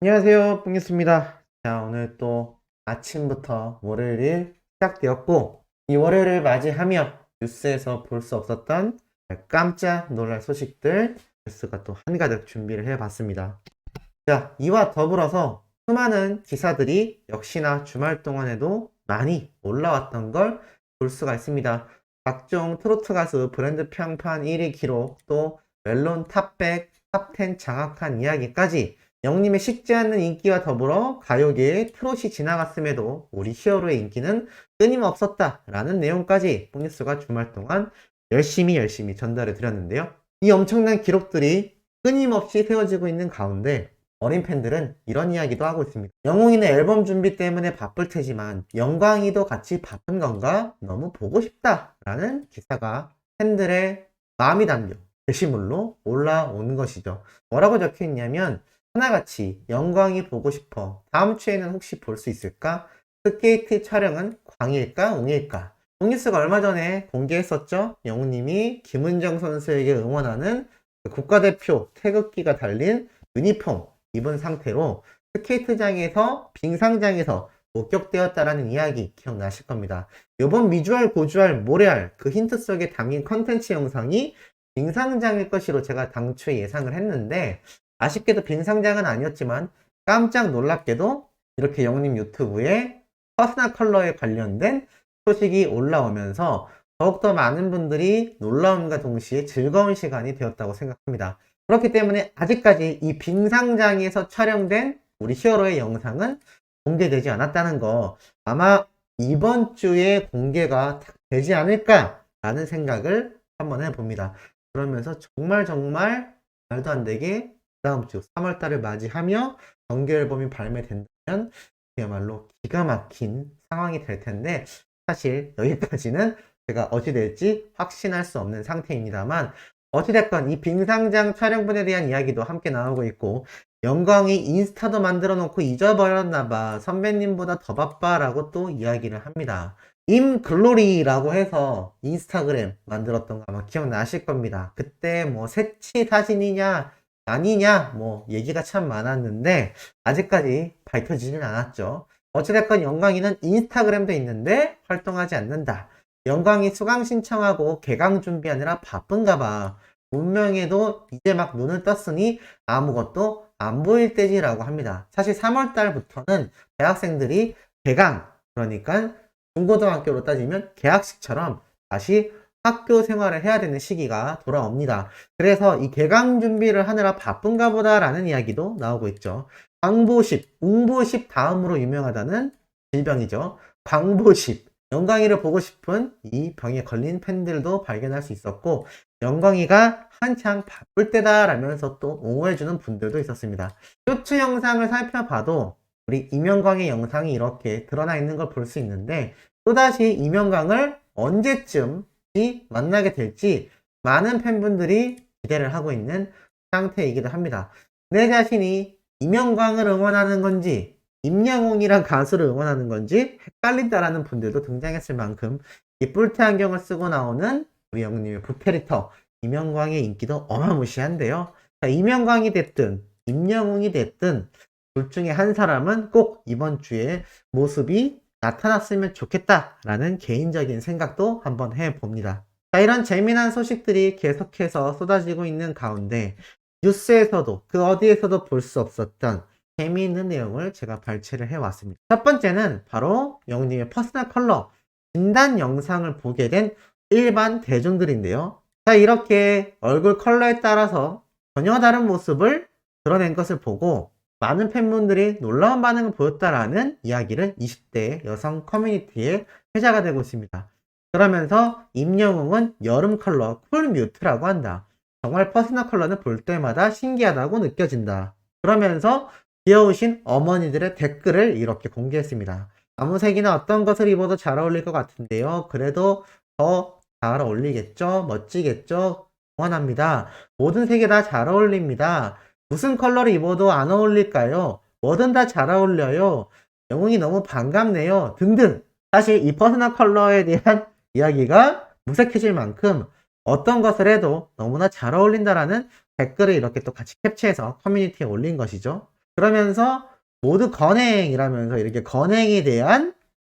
안녕하세요, 뿡이었습니다. 자, 오늘 또 아침부터 월요일이 시작되었고, 이 월요일을 맞이하며 뉴스에서 볼 수 없었던 깜짝 놀랄 소식들, 뉴스가 또 한가득 준비를 해봤습니다. 자, 이와 더불어서 수많은 기사들이 역시나 주말 동안에도 많이 올라왔던 걸 볼 수가 있습니다. 각종 트로트 가수 브랜드 평판 1위 기록, 또 멜론 탑백, 탑10 장악한 이야기까지 영님의 식지 않는 인기와 더불어 가요계에 트롯이 지나갔음에도 우리 히어로의 인기는 끊임없었다라는 내용까지 뽕뉴스가 주말 동안 열심히 전달해 드렸는데요. 이 엄청난 기록들이 끊임없이 세워지고 있는 가운데 어린 팬들은 이런 이야기도 하고 있습니다. 영웅이는 앨범 준비 때문에 바쁠 테지만 영광이도 같이 바쁜 건가? 너무 보고 싶다 라는 기사가 팬들의 마음이 담겨 게시물로 올라오는 것이죠. 뭐라고 적혀 있냐면 하나같이 영광이 보고 싶어. 다음 주에는 혹시 볼 수 있을까? 스케이트 촬영은 광일까 웅일까? 웅뉴스가 얼마 전에 공개했었죠. 영웅님이 김은정 선수에게 응원하는 그 국가대표 태극기가 달린 유니폼 입은 상태로 스케이트장에서 빙상장에서 목격되었다라는 이야기 기억나실 겁니다. 이번 미주알 고주알 모래알 그 힌트 속에 담긴 컨텐츠 영상이 빙상장일 것으로 제가 당초에 예상을 했는데 아쉽게도 빙상장은 아니었지만 깜짝 놀랍게도 이렇게 영님 유튜브에 퍼스널 컬러에 관련된 소식이 올라오면서 더욱더 많은 분들이 놀라움과 동시에 즐거운 시간이 되었다고 생각합니다. 그렇기 때문에 아직까지 이 빙상장에서 촬영된 우리 히어로의 영상은 공개되지 않았다는 거 아마 이번 주에 공개가 되지 않을까라는 생각을 한번 해봅니다. 그러면서 정말 말도 안 되게 다음 주 3월 달을 맞이하며 정규 앨범이 발매된다면 그야말로 기가 막힌 상황이 될 텐데 사실 여기까지는 제가 어찌 될지 확신할 수 없는 상태입니다만 어찌됐건 이 빙상장 촬영분에 대한 이야기도 함께 나오고 있고 영광이 인스타도 만들어 놓고 잊어버렸나봐 선배님보다 더 바빠 라고 또 이야기를 합니다. 임글로리라고 해서 인스타그램 만들었던 거 아마 기억나실 겁니다. 그때 뭐 새치 사진이냐 아니냐 뭐 얘기가 참 많았는데 아직까지 밝혀지진 않았죠. 어찌됐건 영광이는 인스타그램도 있는데 활동하지 않는다. 영광이 수강 신청하고 개강 준비하느라 바쁜가 봐. 운명에도 이제 막 눈을 떴으니 아무것도 안 보일 때지라고 합니다. 사실 3월 달부터는 대학생들이 개강, 그러니까 중고등학교로 따지면 개학식처럼 다시 학교 생활을 해야 되는 시기가 돌아옵니다. 그래서 이 개강 준비를 하느라 바쁜가 보다라는 이야기도 나오고 있죠. 광보십, 웅보십 다음으로 유명하다는 질병이죠. 광보십. 영광이를 보고 싶은 이 병에 걸린 팬들도 발견할 수 있었고 영광이가 한창 바쁠 때다라면서 또 옹호해주는 분들도 있었습니다. 쇼츠 영상을 살펴봐도 우리 이명광의 영상이 이렇게 드러나 있는 걸 볼 수 있는데 또다시 이명광을 언제쯤 만나게 될지 많은 팬분들이 기대를 하고 있는 상태이기도 합니다. 내 자신이 이명광을 응원하는 건지 임영웅이란 가수를 응원하는 건지 헷갈린다라는 분들도 등장했을 만큼 이 뿔테 안경을 쓰고 나오는 우리 영님의 부캐릭터 임영광의 인기도 어마무시한데요. 자, 임영광이 됐든 임영웅이 됐든 둘 중에 한 사람은 꼭 이번 주에 모습이 나타났으면 좋겠다라는 개인적인 생각도 한번 해봅니다. 자, 이런 재미난 소식들이 계속해서 쏟아지고 있는 가운데 뉴스에서도 그 어디에서도 볼 수 없었던 재미있는 내용을 제가 발췌를 해왔습니다. 첫 번째는 바로 영님의 퍼스널 컬러 진단 영상을 보게 된 일반 대중들인데요. 자, 이렇게 얼굴 컬러에 따라서 전혀 다른 모습을 드러낸 것을 보고 많은 팬분들이 놀라운 반응을 보였다라는 이야기를 20대 여성 커뮤니티에 회자가 되고 있습니다. 그러면서 임영웅은 여름 컬러 쿨 뮤트라고 한다. 정말 퍼스널 컬러는 볼 때마다 신기하다고 느껴진다. 그러면서 귀여우신 어머니들의 댓글을 이렇게 공개했습니다. 아무 색이나 어떤 것을 입어도 잘 어울릴 것 같은데요. 그래도 더 잘 어울리겠죠? 멋지겠죠? 응원합니다. 모든 색이 다 잘 어울립니다. 무슨 컬러를 입어도 안 어울릴까요? 뭐든 다 잘 어울려요. 영웅이 너무 반갑네요. 등등. 사실 이 퍼스널 컬러에 대한 이야기가 무색해질 만큼 어떤 것을 해도 너무나 잘 어울린다라는 댓글을 이렇게 또 같이 캡처해서 커뮤니티에 올린 것이죠. 그러면서 모두 건행이라면서 이렇게 건행에 대한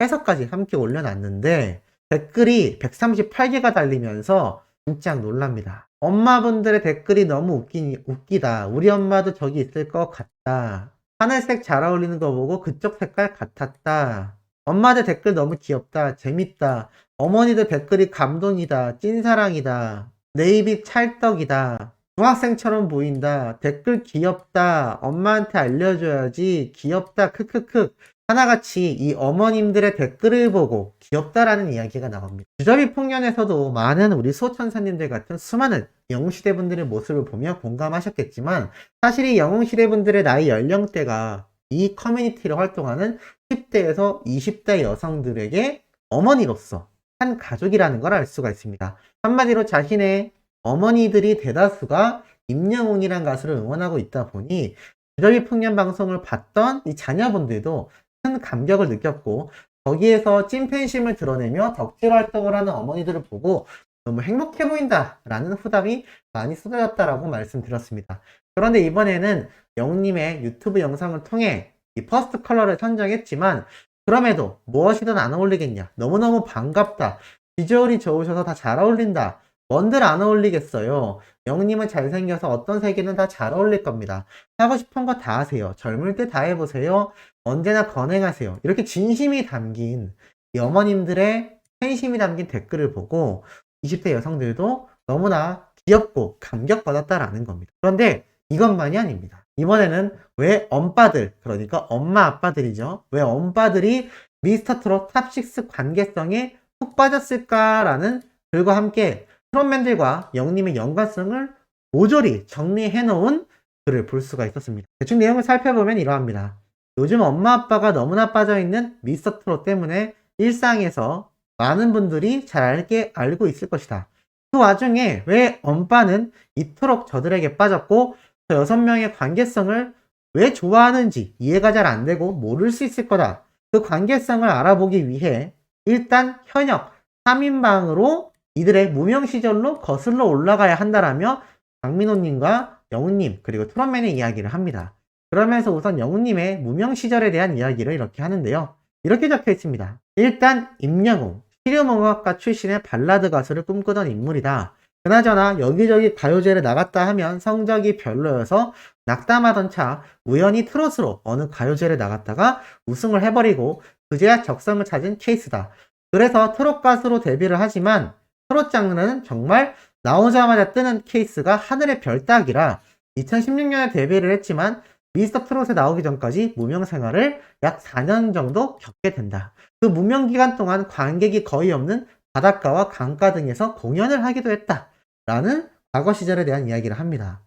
해석까지 함께 올려놨는데 댓글이 138개가 달리면서 진짜 놀랍니다. 엄마분들의 댓글이 너무 웃기다. 우리 엄마도 저기 있을 것 같다. 하늘색 잘 어울리는 거 보고 그쪽 색깔 같았다. 엄마들 댓글 너무 귀엽다. 재밌다. 어머니들 댓글이 감동이다. 찐사랑이다. 내 입이 찰떡이다. 중학생처럼 보인다. 댓글 귀엽다. 엄마한테 알려줘야지. 귀엽다. 크크크. 하나같이 이 어머님들의 댓글을 보고 귀엽다라는 이야기가 나옵니다. 주저비 풍년에서도 많은 우리 수호천사님들 같은 수많은 영웅시대분들의 모습을 보며 공감하셨겠지만 사실 이 영웅시대분들의 나이 연령대가 이 커뮤니티를 활동하는 10대에서 20대 여성들에게 어머니로서 한 가족이라는 걸 알 수가 있습니다. 한마디로 자신의 어머니들이 대다수가 임영웅이란 가수를 응원하고 있다 보니 주저비 풍년 방송을 봤던 이 자녀분들도 큰 감격을 느꼈고 거기에서 찐팬심을 드러내며 덕질 활동을 하는 어머니들을 보고 너무 행복해 보인다 라는 후담이 많이 쏟아졌다라고 말씀드렸습니다. 그런데 이번에는 영웅님의 유튜브 영상을 통해 이 퍼스트 컬러를 선정했지만 그럼에도 무엇이든 안 어울리겠냐, 너무너무 반갑다, 비주얼이 좋으셔서 다 잘 어울린다, 뭔들 안 어울리겠어요. 영웅님은 잘생겨서 어떤 색에는 다 잘 어울릴 겁니다. 하고 싶은 거 다 하세요. 젊을 때 다 해보세요. 언제나 건행하세요. 이렇게 진심이 담긴 이 어머님들의 팬심이 담긴 댓글을 보고 20대 여성들도 너무나 귀엽고 감격받았다라는 겁니다. 그런데 이것만이 아닙니다. 이번에는 왜 엄빠들, 그러니까 엄마 아빠들이죠. 왜 엄빠들이 미스터트롯 탑6 관계성에 푹 빠졌을까라는 글과 함께 트롯맨들과 영웅님의 연관성을 모조리 정리해놓은 글을 볼 수가 있었습니다. 대충 내용을 살펴보면 이러합니다. 요즘 엄마 아빠가 너무나 빠져있는 미스터트롯 때문에 일상에서 많은 분들이 잘 알고 있을 것이다. 그 와중에 왜 엄빠는 이토록 저들에게 빠졌고 저 6명의 관계성을 왜 좋아하는지 이해가 잘 안되고 모를 수 있을 거다. 그 관계성을 알아보기 위해 일단 현역 3인방으로 이들의 무명 시절로 거슬러 올라가야 한다라며 박민호님과 영웅님 그리고 트롯맨의 이야기를 합니다. 그러면서 우선 영웅님의 무명 시절에 대한 이야기를 이렇게 하는데요. 이렇게 적혀 있습니다. 일단 임영웅, 실용음악가 출신의 발라드 가수를 꿈꾸던 인물이다. 그나저나 여기저기 가요제를 나갔다 하면 성적이 별로여서 낙담하던 차 우연히 트롯으로 어느 가요제를 나갔다가 우승을 해버리고 그제야 적성을 찾은 케이스다. 그래서 트롯 가수로 데뷔를 하지만 트롯 장르는 정말 나오자마자 뜨는 케이스가 하늘의 별 따기라 2016년에 데뷔를 했지만 미스터 트롯에 나오기 전까지 무명 생활을 약 4년 정도 겪게 된다. 그 무명 기간 동안 관객이 거의 없는 바닷가와 강가 등에서 공연을 하기도 했다. 라는 과거 시절에 대한 이야기를 합니다.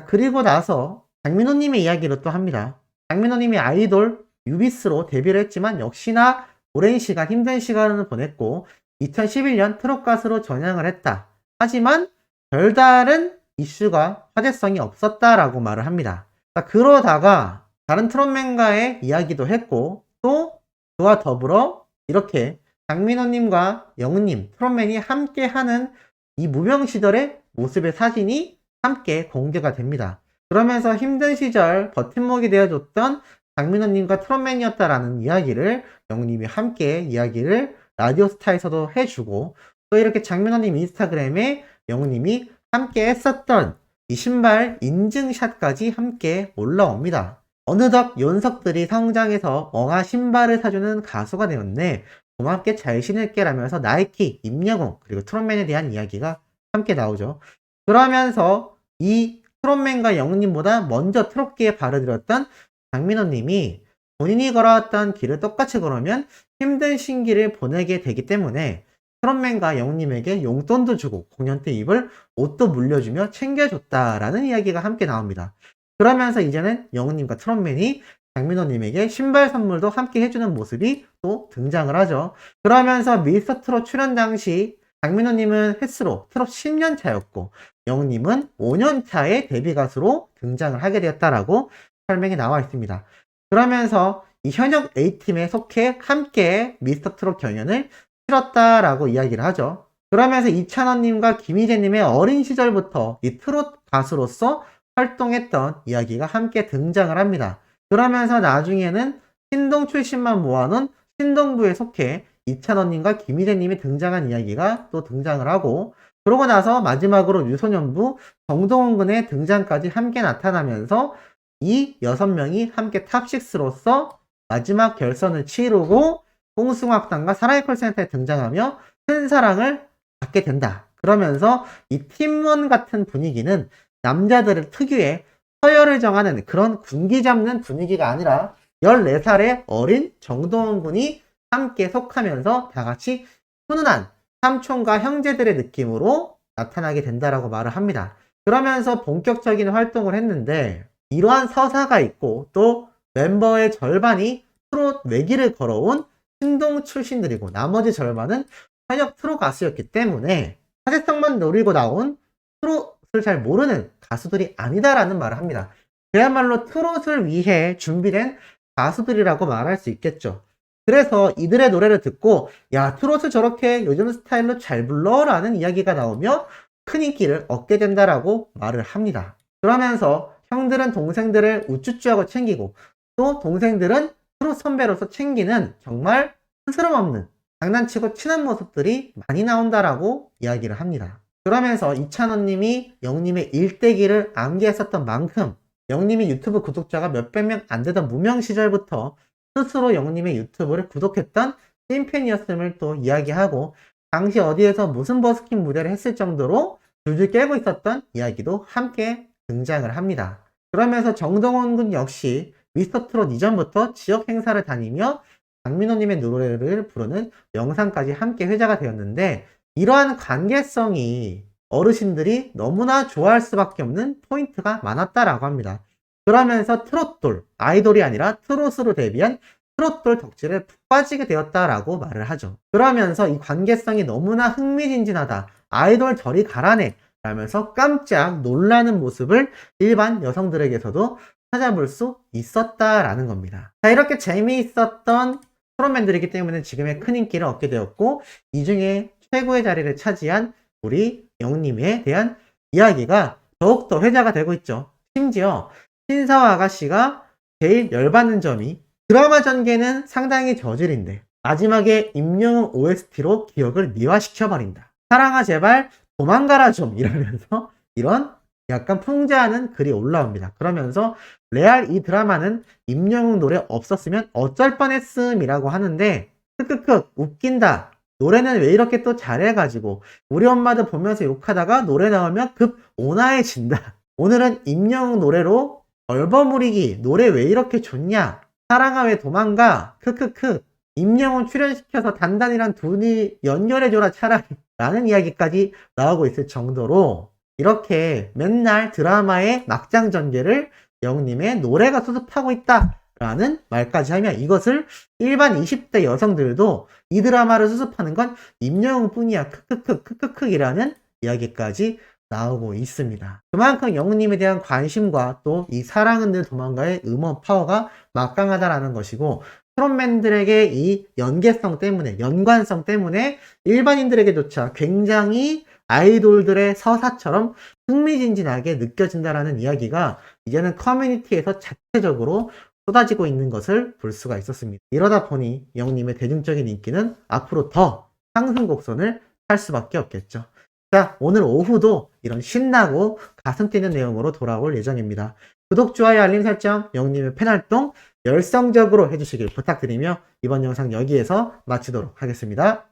그리고 나서 장민호님의 이야기를 또 합니다. 장민호님이 아이돌 유비스로 데뷔를 했지만 역시나 오랜 시간 힘든 시간을 보냈고 2011년 트롯 가수로 전향을 했다. 하지만 별다른 이슈가 화제성이 없었다라고 말을 합니다. 그러다가 다른 트롯맨과의 이야기도 했고 또 그와 더불어 이렇게 장민호님과 영웅님, 트롯맨이 함께하는 이 무명 시절의 모습의 사진이 함께 공개가 됩니다. 그러면서 힘든 시절 버팀목이 되어줬던 장민호님과 트롯맨이었다라는 이야기를 영웅님이 함께 이야기를 라디오스타에서도 해주고 또 이렇게 장민호님 인스타그램에 영웅님이 함께 했었던 이 신발 인증샷까지 함께 올라옵니다. 어느덧 연석들이 성장해서 엉아 신발을 사주는 가수가 되었네. 고맙게 잘 신을게 라면서 나이키, 임영웅 그리고 트롯맨에 대한 이야기가 함께 나오죠. 그러면서 이 트롯맨과 영웅님보다 먼저 트롯계에 발을 들였던 장민호님이 본인이 걸어왔던 길을 똑같이 걸으면 힘든 신기를 보내게 되기 때문에 트롯맨과 영웅님에게 용돈도 주고 공연 때 입을 옷도 물려주며 챙겨줬다라는 이야기가 함께 나옵니다. 그러면서 이제는 영웅님과 트롯맨이 장민호님에게 신발 선물도 함께 해주는 모습이 또 등장을 하죠. 그러면서 미스터 트롯 출연 당시 장민호님은 횟수로 트롯 10년 차였고 영웅님은 5년 차의 데뷔 가수로 등장을 하게 되었다라고 설명이 나와 있습니다. 그러면서 이 현역 A팀에 속해 함께 미스터 트롯 경연을 치렀다라고 이야기를 하죠. 그러면서 이찬원님과 김희재님의 어린 시절부터 이 트롯 가수로서 활동했던 이야기가 함께 등장을 합니다. 그러면서 나중에는 신동 출신만 모아놓은 신동부에 속해 이찬원님과 김희재님이 등장한 이야기가 또 등장을 하고, 그러고 나서 마지막으로 유소년부 정동원군의 등장까지 함께 나타나면서 이 6명이 함께 탑6로서 마지막 결선을 치르고 뽕숭아학당과 사랑의 콜센터에 등장하며 큰 사랑을 받게 된다. 그러면서 이 팀원 같은 분위기는 남자들의 특유의 서열을 정하는 그런 군기 잡는 분위기가 아니라 14살의 어린 정동원 군이 함께 속하면서 다 같이 훈훈한 삼촌과 형제들의 느낌으로 나타나게 된다라고 말을 합니다. 그러면서 본격적인 활동을 했는데, 이러한 서사가 있고 또 멤버의 절반이 트롯 외길을 걸어온 신동 출신들이고 나머지 절반은 현역 트롯 가수였기 때문에 사회성만 노리고 나온 트롯을 잘 모르는 가수들이 아니다라는 말을 합니다. 그야말로 트롯을 위해 준비된 가수들이라고 말할 수 있겠죠. 그래서 이들의 노래를 듣고 야, 트롯을 저렇게 요즘 스타일로 잘 불러? 라는 이야기가 나오며 큰 인기를 얻게 된다라고 말을 합니다. 그러면서 형들은 동생들을 우쭈쭈하고 챙기고 또 동생들은 트롯 선배로서 챙기는 정말 스스럼 없는 장난치고 친한 모습들이 많이 나온다라고 이야기를 합니다. 그러면서 이찬원님이 영님의 일대기를 암기했었던 만큼 영님이 유튜브 구독자가 몇백 명 안 되던 무명 시절부터 스스로 영님의 유튜브를 구독했던 찐팬이었음을 또 이야기하고, 당시 어디에서 무슨 버스킹 무대를 했을 정도로 줄줄 깨고 있었던 이야기도 함께 등장을 합니다. 그러면서 정동원 군 역시 미스터트롯 이전부터 지역 행사를 다니며 박민호님의 노래를 부르는 영상까지 함께 회자가 되었는데, 이러한 관계성이 어르신들이 너무나 좋아할 수밖에 없는 포인트가 많았다라고 합니다. 그러면서 트롯돌, 아이돌이 아니라 트롯으로 데뷔한 트롯돌 덕질에 푹 빠지게 되었다라고 말을 하죠. 그러면서 이 관계성이 너무나 흥미진진하다, 아이돌 저리 가라네 라면서 깜짝 놀라는 모습을 일반 여성들에게서도 찾아볼 수 있었다라는 겁니다. 자, 이렇게 재미있었던 트롯맨들이기 때문에 지금의 큰 인기를 얻게 되었고, 이 중에 최고의 자리를 차지한 우리 영님에 대한 이야기가 더욱더 회자가 되고 있죠. 심지어 신사와 아가씨가 제일 열받는 점이 드라마 전개는 상당히 저질인데 마지막에 임영웅 OST로 기억을 미화시켜버린다. 사랑아 제발 도망가라 좀 이러면서 이런 약간 풍자하는 글이 올라옵니다. 그러면서 레알 이 드라마는 임영웅 노래 없었으면 어쩔 뻔했음이라고 하는데 크크크 웃긴다. 노래는 왜 이렇게 또 잘해가지고 우리 엄마도 보면서 욕하다가 노래 나오면 급 온화해진다. 오늘은 임영웅 노래로 얼버무리기, 노래 왜 이렇게 좋냐, 사랑아 왜 도망가, 크크크, 임영웅 출연시켜서 단단이랑 둘이 연결해줘라 차라리 라는 이야기까지 나오고 있을 정도로 이렇게 맨날 드라마의 막장 전개를 영님의 노래가 수습하고 있다 라는 말까지 하면, 이것을 일반 20대 여성들도 이 드라마를 수습하는 건 임영웅 뿐이야 크크크 크크크 이라는 이야기까지 나오고 있습니다. 그만큼 영웅님에 대한 관심과 또 이 사랑은 늘 도망가의 음원 파워가 막강하다라는 것이고, 트롯맨들에게 이 연계성 때문에, 연관성 때문에 일반인들에게조차 굉장히 아이돌들의 서사처럼 흥미진진하게 느껴진다라는 이야기가 이제는 커뮤니티에서 자체적으로 쏟아지고 있는 것을 볼 수가 있었습니다. 이러다 보니 영님의 대중적인 인기는 앞으로 더 상승 곡선을 탈 수밖에 없겠죠. 자, 오늘 오후도 이런 신나고 가슴 뛰는 내용으로 돌아올 예정입니다. 구독, 좋아요, 알림 설정, 영님의 팬활동 열성적으로 해주시길 부탁드리며 이번 영상 여기에서 마치도록 하겠습니다.